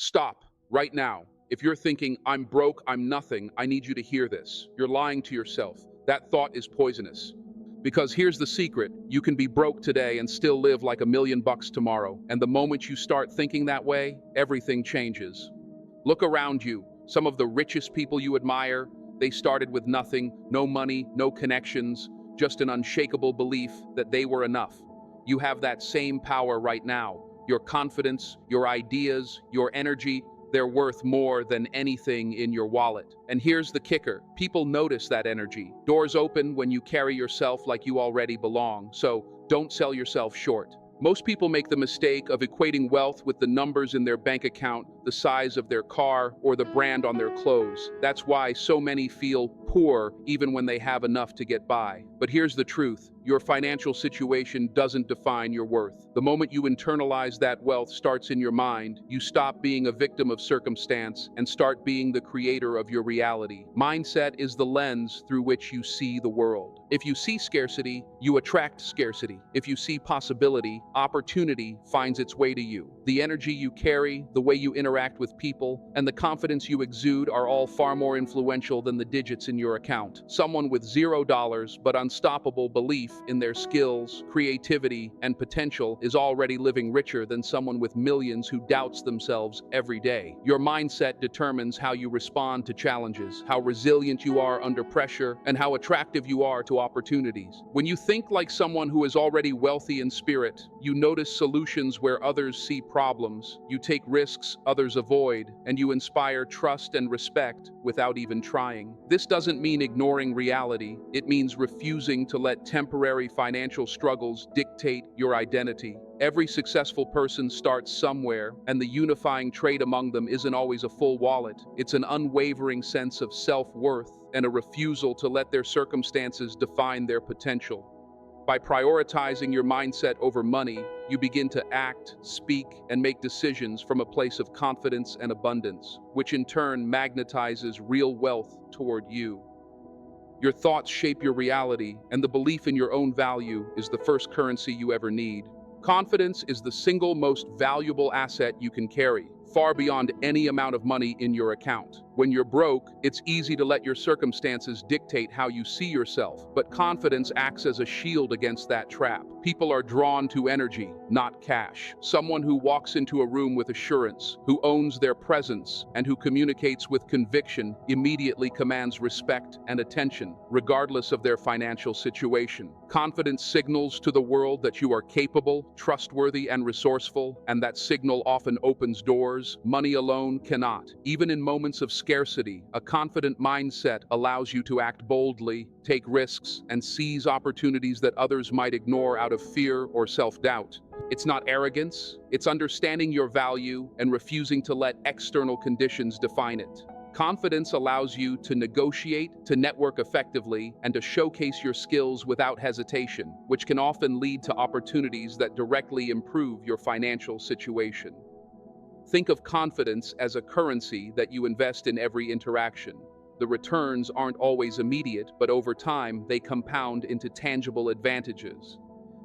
Stop right now. If you're thinking, I'm broke, I'm nothing, I need you to hear this. You're lying to yourself. That thought is poisonous. Because here's the secret, you can be broke today and still live like $1 million tomorrow. And the moment you start thinking that way, everything changes. Look around you. Some of the richest people you admire, they started with nothing, no money, no connections, just an unshakable belief that they were enough. You have that same power right now. Your confidence, your ideas, your energy, they're worth more than anything in your wallet. And here's the kicker. People notice that energy. Doors open when you carry yourself like you already belong. So don't sell yourself short. Most people make the mistake of equating wealth with the numbers in their bank account, the size of their car, or the brand on their clothes. That's why so many feel poor even when they have enough to get by. But here's the truth. Your financial situation doesn't define your worth. The moment you internalize that wealth starts in your mind, you stop being a victim of circumstance and start being the creator of your reality. Mindset is the lens through which you see the world. If you see scarcity, you attract scarcity. If you see possibility, opportunity finds its way to you. The energy you carry, the way you interact with people, and the confidence you exude are all far more influential than the digits in your account. Someone with $0 but unstoppable belief in their skills, creativity, and potential is already living richer than someone with millions who doubts themselves every day. Your mindset determines how you respond to challenges, how resilient you are under pressure, and how attractive you are to opportunities. When you think like someone who is already wealthy in spirit, you notice solutions where others see problems, you take risks others avoid, and you inspire trust and respect without even trying. This doesn't mean ignoring reality, it means refusing to let temporary financial struggles dictate your identity. Every successful person starts somewhere, and the unifying trait among them isn't always a full wallet. It's an unwavering sense of self-worth and a refusal to let their circumstances define their potential. By prioritizing your mindset over money, you begin to act, speak, and make decisions from a place of confidence and abundance, which in turn magnetizes real wealth toward you. Your thoughts shape your reality, and the belief in your own value is the first currency you ever need. Confidence is the single most valuable asset you can carry, far beyond any amount of money in your account. When you're broke, it's easy to let your circumstances dictate how you see yourself, but confidence acts as a shield against that trap. People are drawn to energy, not cash. Someone who walks into a room with assurance, who owns their presence, and who communicates with conviction immediately commands respect and attention, regardless of their financial situation. Confidence signals to the world that you are capable, trustworthy, and resourceful, and that signal often opens doors money alone cannot. Even in moments of scarcity, a confident mindset allows you to act boldly, take risks, and seize opportunities that others might ignore out of fear or self-doubt. It's not arrogance, it's understanding your value and refusing to let external conditions define it. Confidence allows you to negotiate, to network effectively, and to showcase your skills without hesitation, which can often lead to opportunities that directly improve your financial situation. Think of confidence as a currency that you invest in every interaction. The returns aren't always immediate, but over time, they compound into tangible advantages.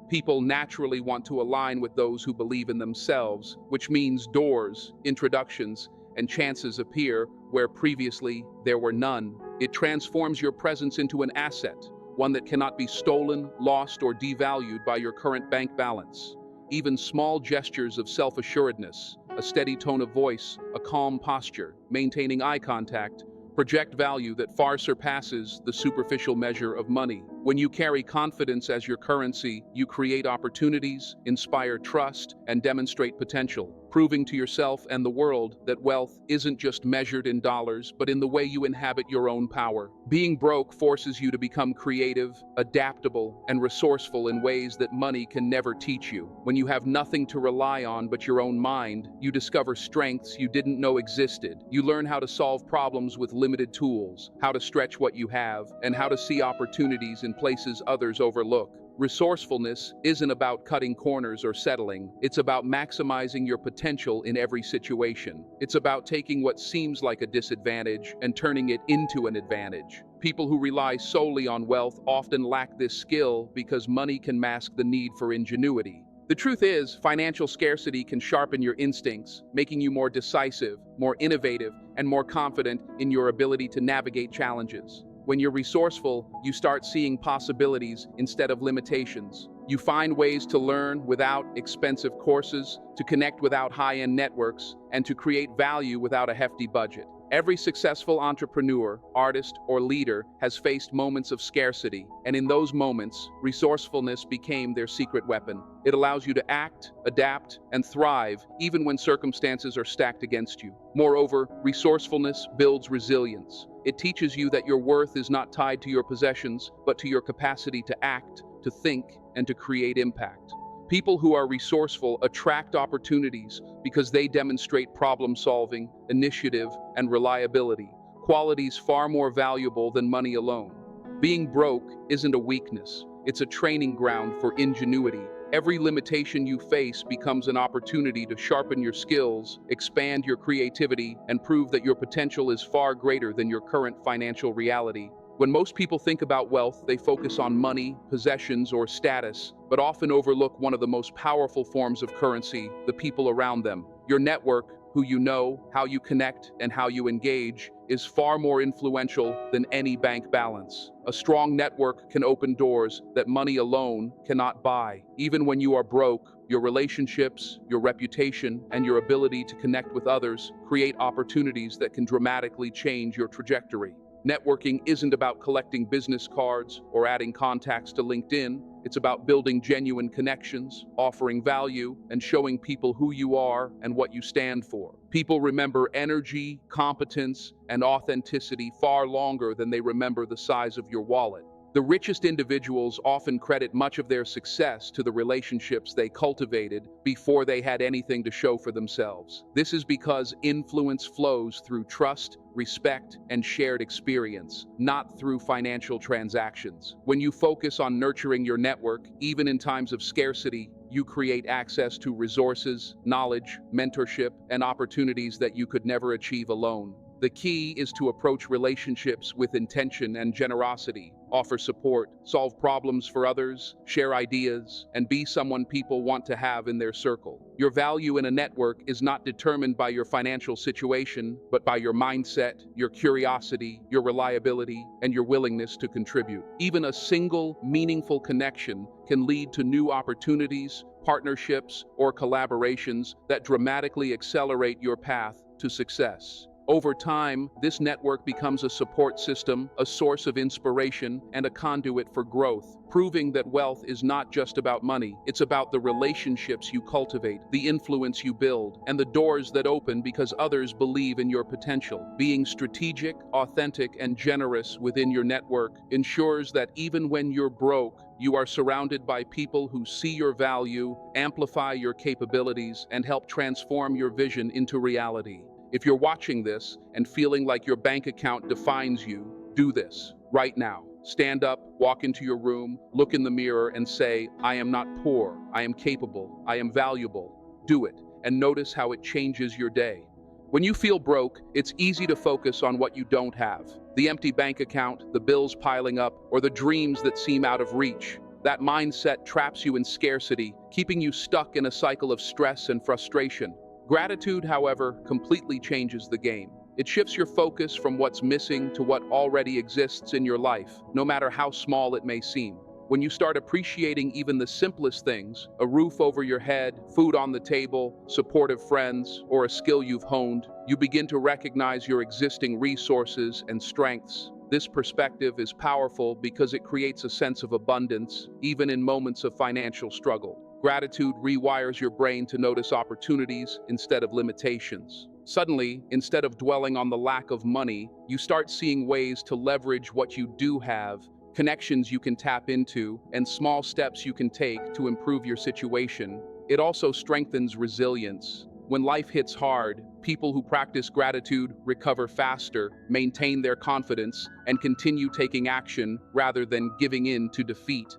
People naturally want to align with those who believe in themselves, which means doors, introductions, and chances appear where previously there were none. It transforms your presence into an asset, one that cannot be stolen, lost, or devalued by your current bank balance. Even small gestures of self-assuredness, a steady tone of voice, a calm posture, maintaining eye contact, project value that far surpasses the superficial measure of money. When you carry confidence as your currency, you create opportunities, inspire trust, and demonstrate potential, proving to yourself and the world that wealth isn't just measured in dollars, but in the way you inhabit your own power. Being broke forces you to become creative, adaptable, and resourceful in ways that money can never teach you. When you have nothing to rely on but your own mind, you discover strengths you didn't know existed. You learn how to solve problems with limited tools, how to stretch what you have, and how to see opportunities in places others overlook. Resourcefulness isn't about cutting corners or settling. It's about maximizing your potential in every situation. It's about taking what seems like a disadvantage and turning it into an advantage. People who rely solely on wealth often lack this skill because money can mask the need for ingenuity. The truth is, financial scarcity can sharpen your instincts, making you more decisive, more innovative, and more confident in your ability to navigate challenges. When you're resourceful, you start seeing possibilities instead of limitations. You find ways to learn without expensive courses, to connect without high-end networks, and to create value without a hefty budget. Every successful entrepreneur, artist, or leader has faced moments of scarcity, and in those moments, resourcefulness became their secret weapon. It allows you to act, adapt, and thrive even when circumstances are stacked against you. Moreover, resourcefulness builds resilience. It teaches you that your worth is not tied to your possessions, but to your capacity to act, to think, and to create impact. People who are resourceful attract opportunities because they demonstrate problem-solving, initiative, and reliability, qualities far more valuable than money alone. Being broke isn't a weakness, it's a training ground for ingenuity. Every limitation you face becomes an opportunity to sharpen your skills, expand your creativity, and prove that your potential is far greater than your current financial reality. When most people think about wealth, they focus on money, possessions, or status, but often overlook one of the most powerful forms of currency, the people around them. Your network, who you know, how you connect, and how you engage, is far more influential than any bank balance. A strong network can open doors that money alone cannot buy. Even when you are broke, your relationships, your reputation, and your ability to connect with others create opportunities that can dramatically change your trajectory. Networking isn't about collecting business cards or adding contacts to LinkedIn. It's about building genuine connections, offering value, and showing people who you are and what you stand for. People remember energy, competence, and authenticity far longer than they remember the size of your wallet. The richest individuals often credit much of their success to the relationships they cultivated before they had anything to show for themselves. This is because influence flows through trust, respect, and shared experience, not through financial transactions. When you focus on nurturing your network, even in times of scarcity, you create access to resources, knowledge, mentorship, and opportunities that you could never achieve alone. The key is to approach relationships with intention and generosity, offer support, solve problems for others, share ideas, and be someone people want to have in their circle. Your value in a network is not determined by your financial situation, but by your mindset, your curiosity, your reliability, and your willingness to contribute. Even a single, meaningful connection can lead to new opportunities, partnerships, or collaborations that dramatically accelerate your path to success. Over time, this network becomes a support system, a source of inspiration, and a conduit for growth, proving that wealth is not just about money. It's about the relationships you cultivate, the influence you build, and the doors that open because others believe in your potential. Being strategic, authentic, and generous within your network ensures that even when you're broke, you are surrounded by people who see your value, amplify your capabilities, and help transform your vision into reality. If you're watching this and feeling like your bank account defines you, do this right now. Stand up, walk into your room, look in the mirror and say, I am not poor, I am capable, I am valuable. Do it, and notice how it changes your day. When you feel broke, it's easy to focus on what you don't have. The empty bank account, the bills piling up, or the dreams that seem out of reach. That mindset traps you in scarcity, keeping you stuck in a cycle of stress and frustration. Gratitude, however, completely changes the game. It shifts your focus from what's missing to what already exists in your life, no matter how small it may seem. When you start appreciating even the simplest things, a roof over your head, food on the table, supportive friends, or a skill you've honed, you begin to recognize your existing resources and strengths. This perspective is powerful because it creates a sense of abundance, even in moments of financial struggle. Gratitude rewires your brain to notice opportunities instead of limitations. Suddenly, instead of dwelling on the lack of money, you start seeing ways to leverage what you do have, connections you can tap into, and small steps you can take to improve your situation. It also strengthens resilience. When life hits hard, people who practice gratitude recover faster, maintain their confidence, and continue taking action rather than giving in to defeat.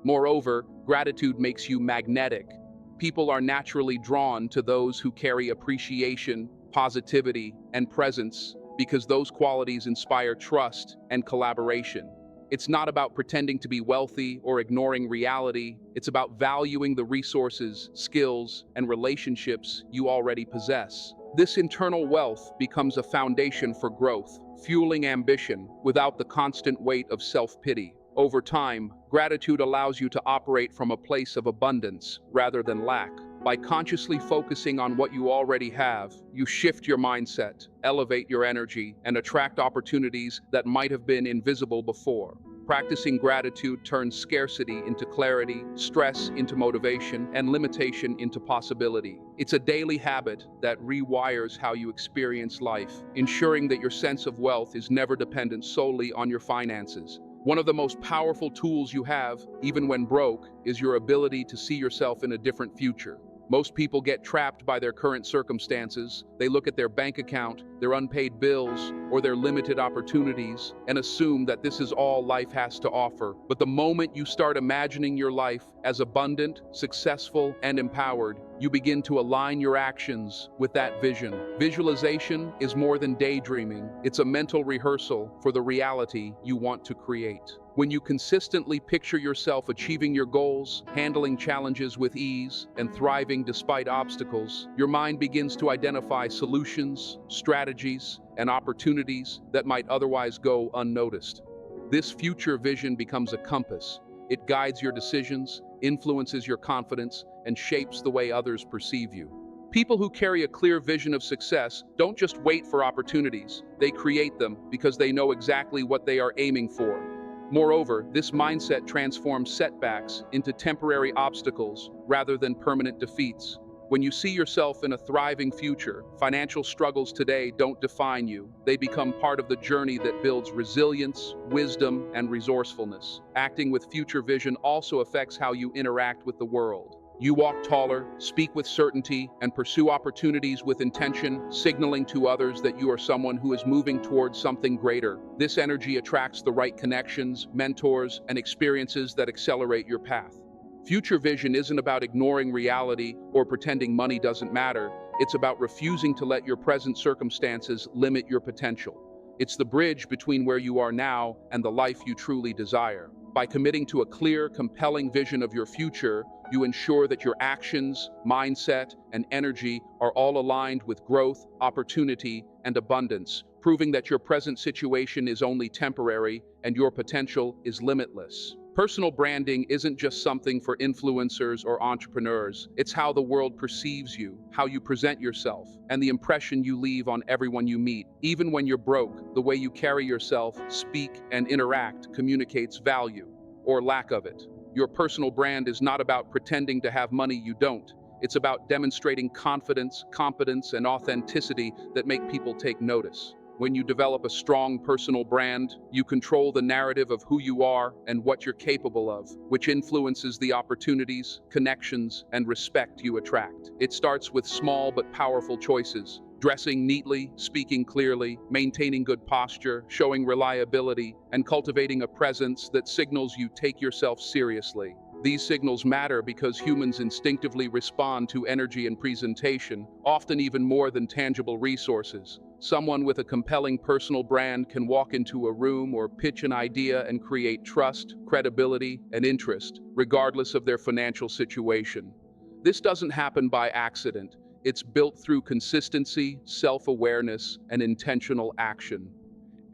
Moreover, gratitude makes you magnetic. People are naturally drawn to those who carry appreciation, positivity, and presence because those qualities inspire trust and collaboration. It's not about pretending to be wealthy or ignoring reality. It's about valuing the resources, skills, and relationships you already possess. This internal wealth becomes a foundation for growth, fueling ambition without the constant weight of self-pity. Over time, gratitude allows you to operate from a place of abundance rather than lack. By consciously focusing on what you already have, you shift your mindset, elevate your energy, and attract opportunities that might have been invisible before. Practicing gratitude turns scarcity into clarity, stress into motivation, and limitation into possibility. It's a daily habit that rewires how you experience life, ensuring that your sense of wealth is never dependent solely on your finances. One of the most powerful tools you have, even when broke, is your ability to see yourself in a different future. Most people get trapped by their current circumstances. They look at their bank account, their unpaid bills, or their limited opportunities, and assume that this is all life has to offer. But the moment you start imagining your life as abundant, successful, and empowered, you begin to align your actions with that vision. Visualization is more than daydreaming. It's a mental rehearsal for the reality you want to create. When you consistently picture yourself achieving your goals, handling challenges with ease, and thriving despite obstacles, your mind begins to identify solutions, strategies, and opportunities that might otherwise go unnoticed. This future vision becomes a compass. It guides your decisions, influences your confidence, and shapes the way others perceive you. People who carry a clear vision of success don't just wait for opportunities, they create them because they know exactly what they are aiming for. Moreover, this mindset transforms setbacks into temporary obstacles rather than permanent defeats. When you see yourself in a thriving future, financial struggles today don't define you. They become part of the journey that builds resilience, wisdom, and resourcefulness. Acting with future vision also affects how you interact with the world. You walk taller, speak with certainty, and pursue opportunities with intention, signaling to others that you are someone who is moving towards something greater. This energy attracts the right connections, mentors, and experiences that accelerate your path. Future vision isn't about ignoring reality or pretending money doesn't matter. It's about refusing to let your present circumstances limit your potential. It's the bridge between where you are now and the life you truly desire. By committing to a clear, compelling vision of your future, you ensure that your actions, mindset, and energy are all aligned with growth, opportunity, and abundance, proving that your present situation is only temporary and your potential is limitless. Personal branding isn't just something for influencers or entrepreneurs. It's how the world perceives you, how you present yourself, and the impression you leave on everyone you meet. Even when you're broke, the way you carry yourself, speak, and interact communicates value, or lack of it. Your personal brand is not about pretending to have money you don't. It's about demonstrating confidence, competence, and authenticity that make people take notice. When you develop a strong personal brand, you control the narrative of who you are and what you're capable of, which influences the opportunities, connections, and respect you attract. It starts with small but powerful choices. Dressing neatly, speaking clearly, maintaining good posture, showing reliability, and cultivating a presence that signals you take yourself seriously. These signals matter because humans instinctively respond to energy and presentation, often even more than tangible resources. Someone with a compelling personal brand can walk into a room or pitch an idea and create trust, credibility, and interest, regardless of their financial situation. This doesn't happen by accident. It's built through consistency, self-awareness, and intentional action.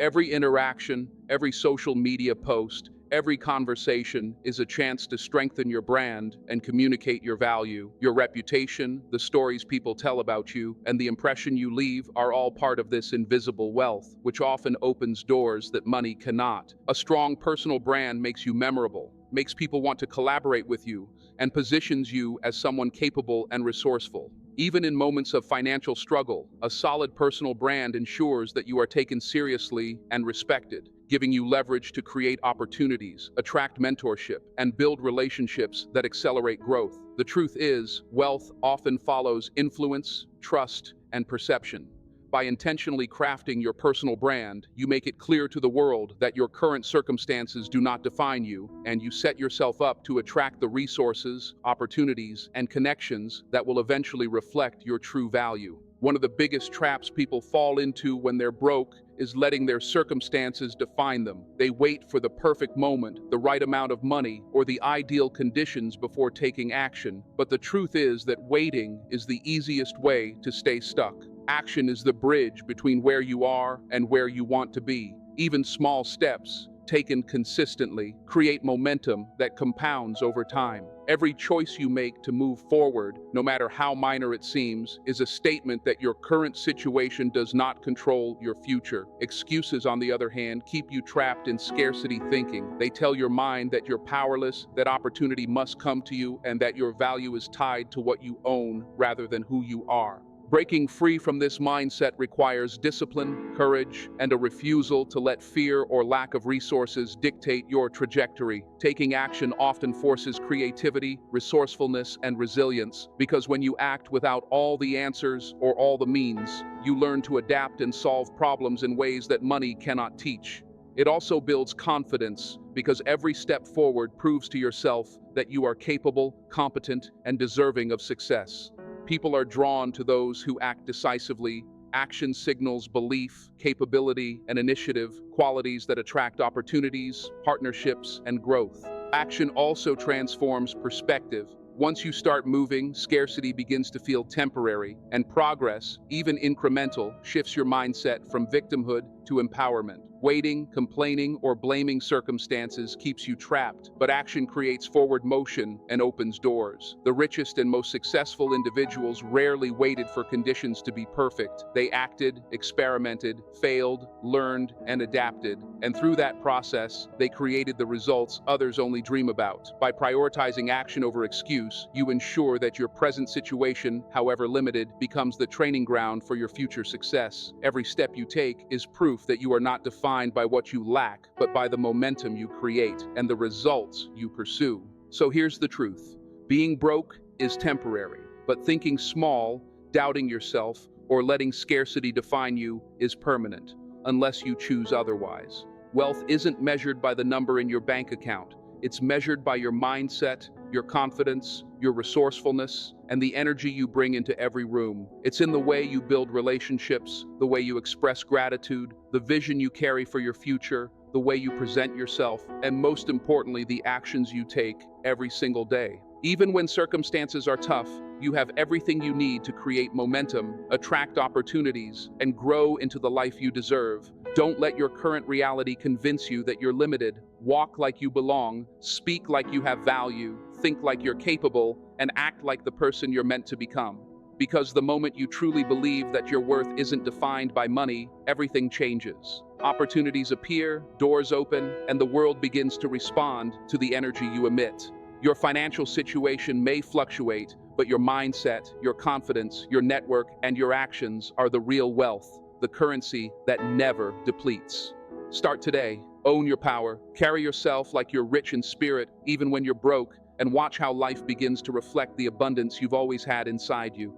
Every interaction, every social media post, every conversation is a chance to strengthen your brand and communicate your value. Your reputation, the stories people tell about you, and the impression you leave are all part of this invisible wealth, which often opens doors that money cannot. A strong personal brand makes you memorable, makes people want to collaborate with you, and positions you as someone capable and resourceful. Even in moments of financial struggle, a solid personal brand ensures that you are taken seriously and respected, giving you leverage to create opportunities, attract mentorship, and build relationships that accelerate growth. The truth is, wealth often follows influence, trust, and perception. By intentionally crafting your personal brand, you make it clear to the world that your current circumstances do not define you, and you set yourself up to attract the resources, opportunities, and connections that will eventually reflect your true value. One of the biggest traps people fall into when they're broke is letting their circumstances define them. They wait for the perfect moment, the right amount of money, or the ideal conditions before taking action. But the truth is that waiting is the easiest way to stay stuck. Action is the bridge between where you are and where you want to be. Even small steps, taken consistently, create momentum that compounds over time. Every choice you make to move forward, no matter how minor it seems, is a statement that your current situation does not control your future. Excuses, on the other hand, keep you trapped in scarcity thinking. They tell your mind that you're powerless, that opportunity must come to you, and that your value is tied to what you own rather than who you are. Breaking free from this mindset requires discipline, courage, and a refusal to let fear or lack of resources dictate your trajectory. Taking action often forces creativity, resourcefulness, and resilience, because when you act without all the answers or all the means, you learn to adapt and solve problems in ways that money cannot teach. It also builds confidence, because every step forward proves to yourself that you are capable, competent, and deserving of success. People are drawn to those who act decisively. Action signals belief, capability, and initiative, qualities that attract opportunities, partnerships, and growth. Action also transforms perspective. Once you start moving, scarcity begins to feel temporary, and progress, even incremental, shifts your mindset from victimhood to empowerment. Waiting, complaining, or blaming circumstances keeps you trapped, but action creates forward motion and opens doors. The richest and most successful individuals rarely waited for conditions to be perfect. They acted, experimented, failed, learned, and adapted. And through that process, they created the results others only dream about. By prioritizing action over excuse, you ensure that your present situation, however limited, becomes the training ground for your future success. Every step you take is proof that you are not defined by what you lack, but by the momentum you create and the results you pursue. So here's the truth. Being broke is temporary, but thinking small, doubting yourself, or letting scarcity define you is permanent, unless you choose otherwise. Wealth isn't measured by the number in your bank account. It's measured by your mindset, your confidence, your resourcefulness, and the energy you bring into every room. It's in the way you build relationships, the way you express gratitude, the vision you carry for your future, the way you present yourself, and most importantly, the actions you take every single day. Even when circumstances are tough, you have everything you need to create momentum, attract opportunities, and grow into the life you deserve. Don't let your current reality convince you that you're limited. Walk like you belong, speak like you have value, think like you're capable, and act like the person you're meant to become. Because the moment you truly believe that your worth isn't defined by money, everything changes. Opportunities appear, doors open, and the world begins to respond to the energy you emit. Your financial situation may fluctuate, but your mindset, your confidence, your network, and your actions are the real wealth, the currency that never depletes. Start today. Own your power. Carry yourself like you're rich in spirit, even when you're broke, and watch how life begins to reflect the abundance you've always had inside you.